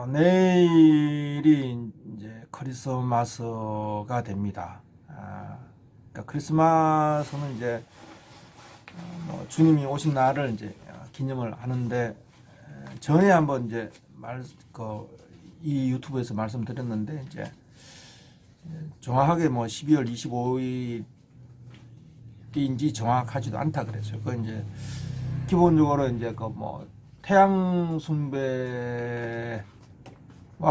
내일이 이제 크리스마스가 됩니다. 그러니까 크리스마스는 이제 뭐 주님이 오신 날을 이제 기념을 하는데, 전에 한번 이제 이 유튜브에서 말씀드렸는데, 이제 정확하게 뭐 12월 25일인지 정확하지도 않다 그랬어요. 그 이제 기본적으로 이제 그 뭐 태양 숭배와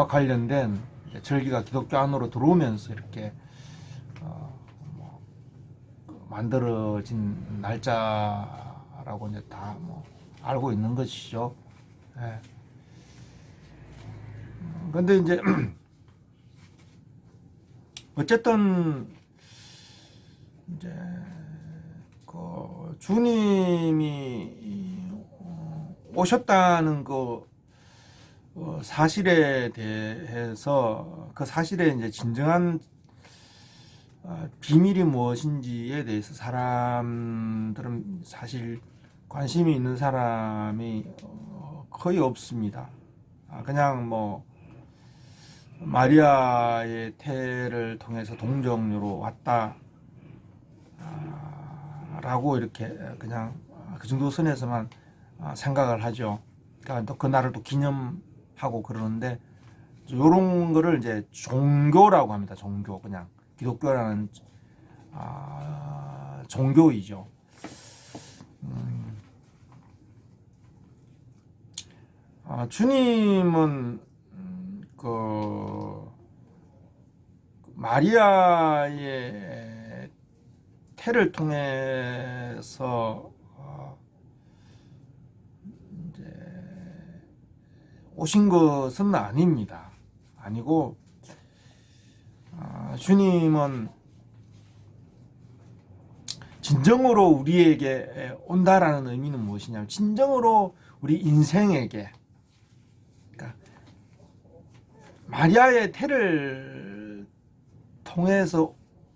관련된 절기가 기독교 안으로 들어오면서 이렇게 만들어진 날짜라고 이제 다 뭐 알고 있는 것이죠. 예. 근데 이제 어쨌든 이제 그 주님이 오셨다는 그 사실에 대해서, 그 사실의 이제 진정한 비밀이 무엇인지에 대해서 사람들은 사실 관심이 있는 사람이 거의 없습니다. 그냥 뭐 마리아의 태를 통해서 동정녀로 왔다 라고 이렇게 그냥 그 정도 선에서만 생각을 하죠. 그러니까 또 그 날을 또 기념하고 그러는데, 요런 거를 이제 종교라고 합니다. 종교. 그냥 기독교라는 종교이죠. 주님은 그 마리아의 태를 통해서 이제 오신 것은 아닙니다. 아니고, 주님은 진정으로 우리에게 온다라는 의미는 무엇이냐면, 진정으로 우리 인생에게, 그러니까 마리아의 태를 통해서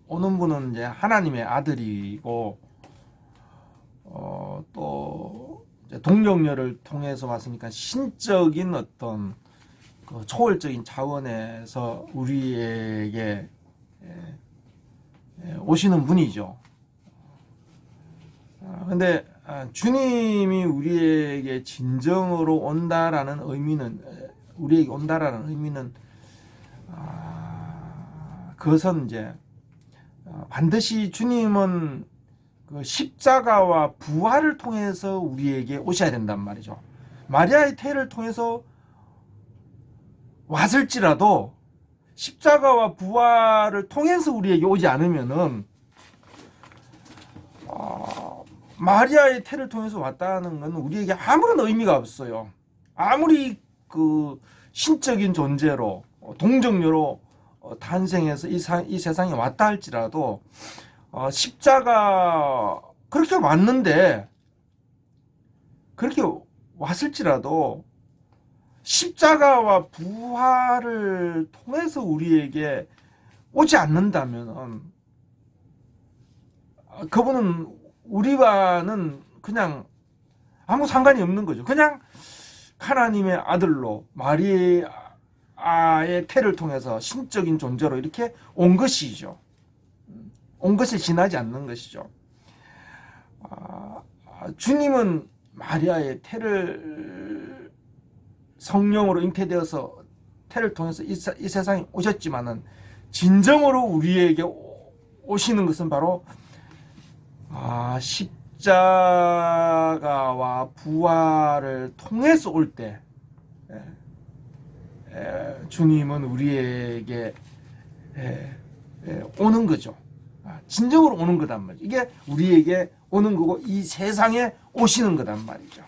오는 분은 이제 하나님의 아들이고, 또 동정녀를 통해서 왔으니까 신적인 어떤 그 초월적인 차원에서 우리에게 오시는 분이죠. 근데 주님이 우리에게 진정으로 온다라는 의미는, 우리에게 온다라는 의미는, 그것은 이제 반드시 주님은 그 십자가와 부활을 통해서 우리에게 오셔야 된단 말이죠. 마리아의 태를 통해서 왔을지라도 십자가와 부활을 통해서 우리에게 오지 않으면은 마리아의 태를 통해서 왔다는 건 우리에게 아무런 의미가 없어요. 아무리 그 신적인 존재로 동정녀로 탄생해서 이 세상에 왔다 할지라도, 십자가 그렇게 왔는데, 그렇게 왔을지라도 십자가와 부활을 통해서 우리에게 오지 않는다면 그분은 우리와는 그냥 아무 상관이 없는 거죠. 그냥 하나님의 아들로 마리아의 태를 통해서 신적인 존재로 이렇게 온 것이죠. 온 것에 지나지 않는 것이죠. 주님은 마리아의 태를 성령으로 잉태되어서 태를 통해서 이 세상에 오셨지만은, 진정으로 우리에게 오시는 것은 바로 십자가와 부활을 통해서 올 때, 주님은 우리에게 오는 거죠. 진정으로 오는 거단 말이죠. 이게 우리에게 오는 거고, 이 세상에 오시는 거단 말이죠.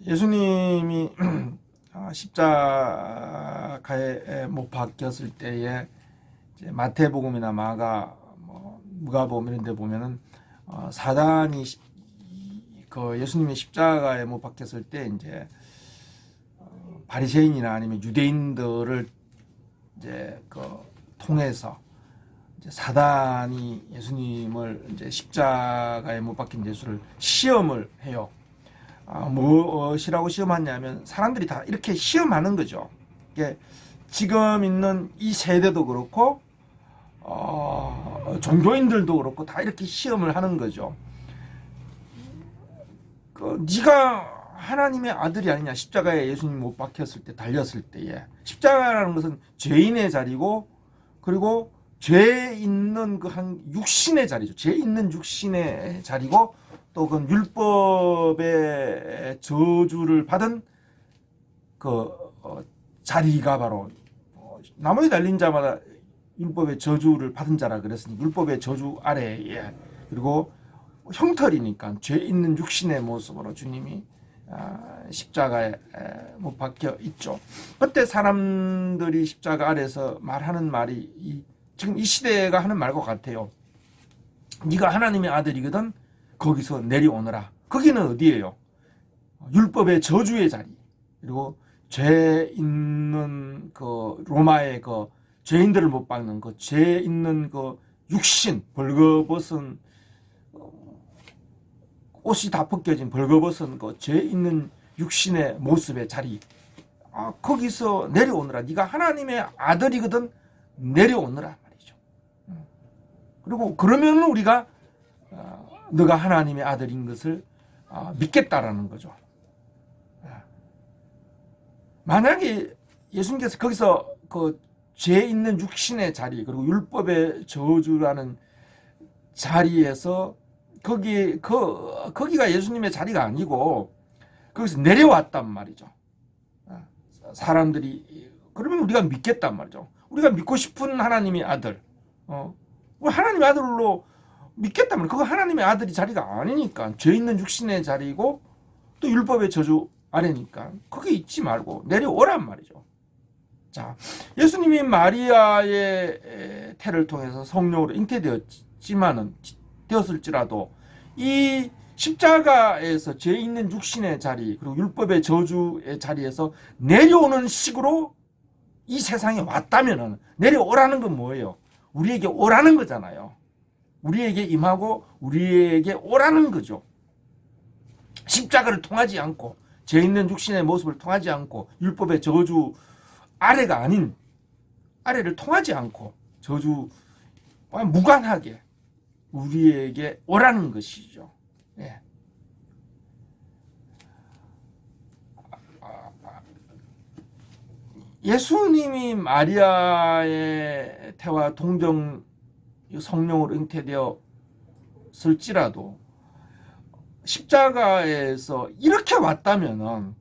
예수님이 십자가에 못 박혔을 때에 마태복음이나 누가복음 이런 데 보면은 사단이 그 예수님의 십자가에 못 박혔을 때 이제 바리새인이나 아니면 유대인들을 이제 그 통해서 이제 사단이 예수님을 이제 십자가에 못 박힌 예수를 시험을 해요. 무엇이라고 시험하냐면 사람들이 다 이렇게 시험하는 거죠. 이게 지금 있는 이 세대도 그렇고 종교인들도 그렇고 다 이렇게 시험을 하는 거죠. 네가 하나님의 아들이 아니냐. 십자가에 예수님 못 박혔을 때, 달렸을 때에 십자가라는 것은 죄인의 자리고, 그리고 죄 있는 그 한 육신의 자리죠. 죄 있는 육신의 자리고, 또 그 율법의 저주를 받은 그 자리가 바로 나무에 달린 자마다 율법의 저주를 받은 자라 그랬으니 율법의 저주 아래에, 그리고 형털이니까 죄 있는 육신의 모습으로 주님이 십자가에 못 박혀 있죠. 그때 사람들이 십자가 아래서 말하는 말이 지금 이 시대가 하는 말과 같아요. 네가 하나님의 아들이거든 거기서 내려오너라. 거기는 어디예요? 율법의 저주의 자리, 그리고 죄 있는 그 로마의 그 죄인들을 못 박는 그 죄 있는 그 육신, 벌거벗은 옷이 다 벗겨진 벌거벗은 그 죄 있는 육신의 모습의 자리, 거기서 내려오느라. 네가 하나님의 아들이거든 내려오느라 말이죠. 그리고 그러면 우리가 너가 하나님의 아들인 것을 믿겠다라는 거죠. 만약에 예수님께서 거기서 그 죄 있는 육신의 자리, 그리고 율법의 저주라는 자리에서 거기가 예수님의 자리가 아니고 거기서 내려왔단 말이죠. 사람들이 그러면 우리가 믿겠단 말이죠. 우리가 믿고 싶은 하나님의 아들, 하나님의 아들로 믿겠단 말이에요. 그거 하나님의 아들이 자리가 아니니까 죄 있는 육신의 자리고 또 율법의 저주 아래니까 거기 있지 말고 내려오란 말이죠. 자, 예수님이 마리아의 태를 통해서 성령으로 잉태되었을지라도 이 십자가에서 죄 있는 육신의 자리, 그리고 율법의 저주의 자리에서 내려오는 식으로 이 세상에 왔다면은, 내려오라는 건 뭐예요? 우리에게 오라는 거잖아요. 우리에게 임하고 우리에게 오라는 거죠. 십자가를 통하지 않고, 죄 있는 육신의 모습을 통하지 않고, 율법의 저주 아래가 아닌, 아래를 통하지 않고 저주 무관하게 우리에게 오라는 것이죠. 예. 예수님이 마리아의 태와 동정 성령으로 잉태되었을지라도 십자가에서 이렇게 왔다면은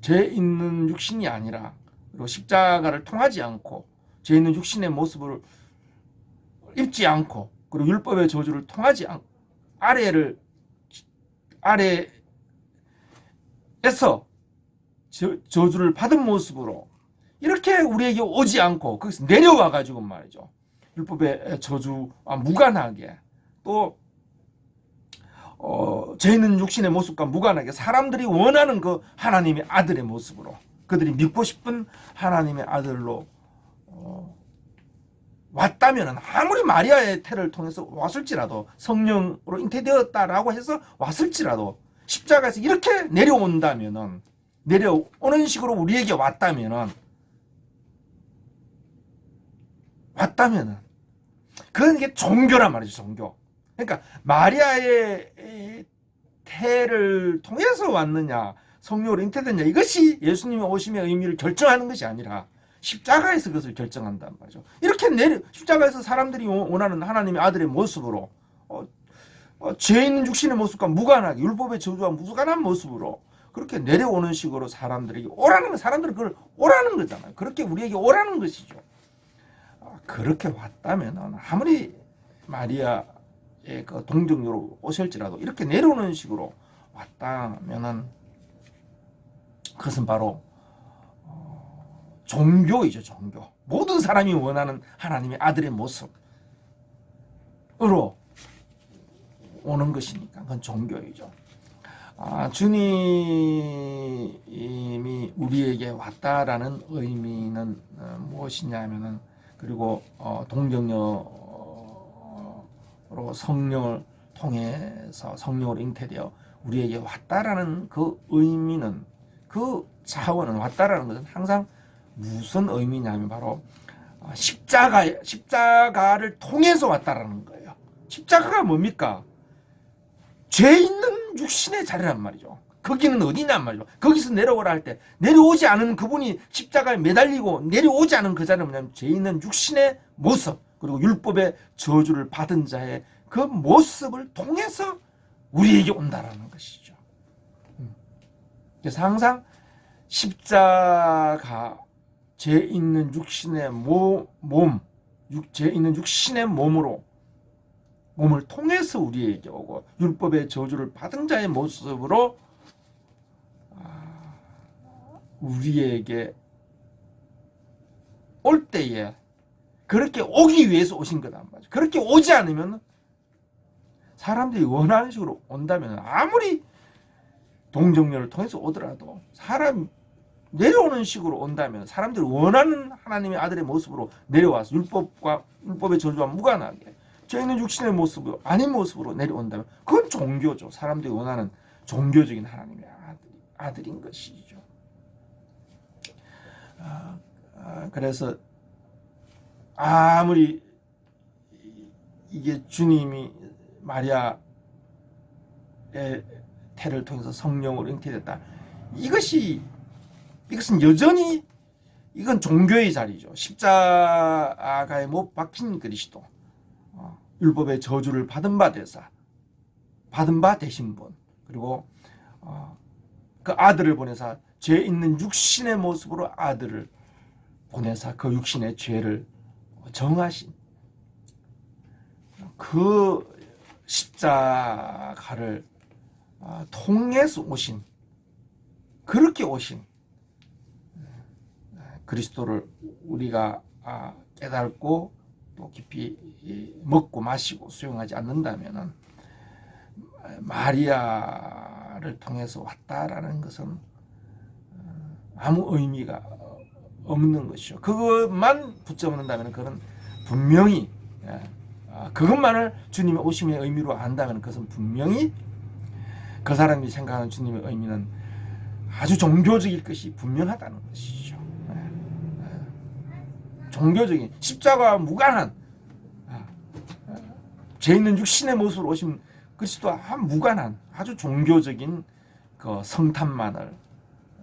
죄 있는 육신이 아니라, 그리고 십자가를 통하지 않고 죄 있는 육신의 모습을 입지 않고, 그리고 율법의 저주를 통하지 않고 아래에서 저주를 받은 모습으로 이렇게 우리에게 오지 않고 거기서 내려와 가지고 말이죠. 율법의 저주와 무관하게, 또 죄 있는 육신의 모습과 무관하게 사람들이 원하는 그 하나님의 아들의 모습으로, 그들이 믿고 싶은 하나님의 아들로 왔다면, 아무리 마리아의 태를 통해서 왔을지라도, 성령으로 잉태되었다라고 해서 왔을지라도, 십자가에서 이렇게 내려온다면은, 내려오는 식으로 우리에게 왔다면은 그건 이게 종교란 말이죠. 종교. 그러니까 마리아의 태를 통해서 왔느냐, 성령으로 잉태됐냐, 이것이 예수님의 오심의 의미를 결정하는 것이 아니라 십자가에서 그것을 결정한단 말이죠. 이렇게 십자가에서 사람들이 원하는 하나님의 아들의 모습으로, 죄 있는 육신의 모습과 무관하게, 율법의 저주와 무관한 모습으로 그렇게 내려오는 식으로 사람들에게 오라는 거, 사람들은 그걸 오라는 거잖아요. 그렇게 우리에게 오라는 것이죠. 그렇게 왔다면, 아무리 마리아의 그 동정녀로 오실지라도 이렇게 내려오는 식으로 왔다면은 그것은 바로 종교이죠. 종교. 모든 사람이 원하는 하나님의 아들의 모습으로 오는 것이니까 그건 종교이죠. 주님이 우리에게 왔다라는 의미는 무엇이냐면은, 그리고 동정녀로 성령을 통해서 성령으로 잉태되어 우리에게 왔다라는 그 의미는, 그 차원은, 왔다라는 것은 항상 무슨 의미냐면 바로 십자가를 통해서 왔다라는 거예요. 십자가가 뭡니까? 죄 있는 육신의 자리란 말이죠. 거기는 어디냔 말이죠. 거기서 내려오라 할 때 내려오지 않은 그분이 십자가에 매달리고 내려오지 않은 그 자리는 뭐냐면 죄 있는 육신의 모습, 그리고 율법의 저주를 받은 자의 그 모습을 통해서 우리에게 온다라는 것이죠. 그래서 항상 십자가, 죄 있는 육신의 죄 있는 육신의 몸을 통해서 우리에게 오고 율법의 저주를 받은 자의 모습으로 우리에게 올 때에 그렇게 오기 위해서 오신 거다 말이죠. 그렇게 오지 않으면, 사람들이 원하는 식으로 온다면, 아무리 동정녀를 통해서 오더라도 사람 내려오는 식으로 온다면, 사람들이 원하는 하나님의 아들의 모습으로 내려와서 율법의 저주와 무관하게 저희는 육신의 모습으로, 아닌 모습으로 내려온다면 그건 종교죠. 사람들이 원하는 종교적인 하나님의 아들인 것이죠. 그래서 아무리 이게 주님이 마리아의 태를 통해서 성령으로 잉태됐다, 이것은 여전히 이건 종교의 자리죠. 십자가에 못 박힌 그리스도, 율법의 저주를 받은 바 되신 분, 그리고 그 아들을 보내사 죄 있는 육신의 모습으로 아들을 보내사 그 육신의 죄를 정하신 그 십자가를 통해서 오신, 그렇게 오신 그리스도를 우리가 깨닫고 또 깊이 먹고 마시고 수용하지 않는다면 마리아를 통해서 왔다라는 것은 아무 의미가 없는 것이죠. 그것만 붙잡는다면 그건 분명히, 그것만을 주님의 오심의 의미로 안다면 그것은 분명히 그 사람이 생각하는 주님의 의미는 아주 종교적일 것이 분명하다는 것이죠. 종교적인, 십자가와 무관한, 죄 있는 육신의 모습으로 오신 그리스도와 무관한 아주 종교적인 그 성탄만을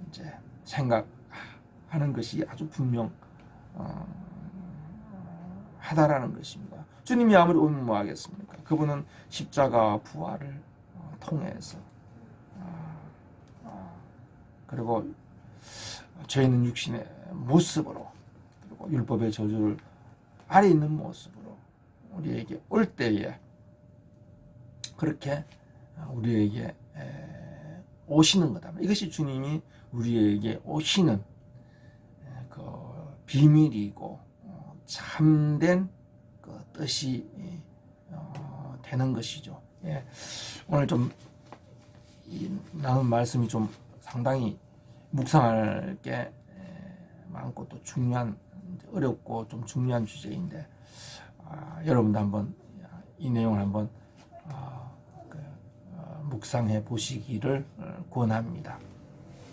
이제 생각하는 것이 아주 분명하다라는 것입니다. 주님이 아무리 뭐하겠습니까? 그분은 십자가와 부활을 통해서, 그리고 죄 있는 육신의 모습으로, 그리고 율법의 저주를 아래 있는 모습으로 우리에게 올 때에 그렇게 우리에게 오시는 거다. 이것이 주님이 우리에게 오시는 그 비밀이고 참된 그 뜻이 되는 것이죠. 오늘 좀 나눈 말씀이 좀 상당히 묵상할 게 많고 또 중요한, 어렵고 좀 중요한 주제인데, 여러분도 한번 이 내용을 한번 묵상해 보시기를 권합니다.